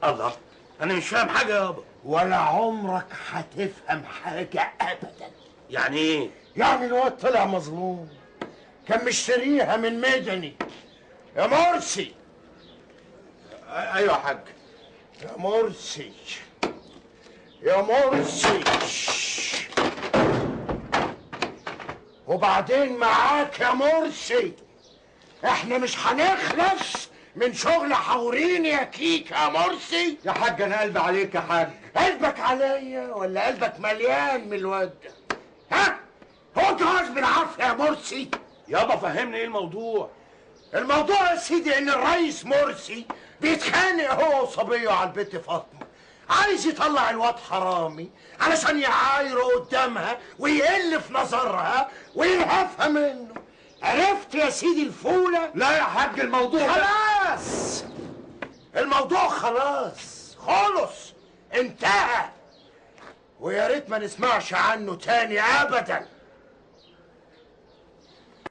الله، انا مش فاهم حاجه يابا. ولا عمرك هتفهم حاجه ابدا. يعني ايه؟ يعني الواد طلع مظلوم، كان مشتريها من مدني. يا مرسي. ايوه يا حاج. يا مرسي يا مرسي. وبعدين معاك يا مرسي، احنا مش هنخلص من شغل حورين يا كيك يا مرسي. يا حاج انا قلبي عليك يا حاج. قلبك عليا ولا قلبك مليان من الواد ده؟ ها؟ هو انت عايز بالعافيه يا مرسي؟ يابا فهمني ايه الموضوع. الموضوع يا سيدي ان الرئيس مرسي بيتخانق هو وصبيه على البت فاطمه، عايز يطلع الواد حرامي علشان يعايره قدامها ويقل في نظرها ويلهفها منه. عرفت يا سيدي الفوله؟ لا يا حاج الموضوع خلاص، الموضوع خلاص خلص انتهى، ويا ريت ما نسمعش عنه تاني ابدا.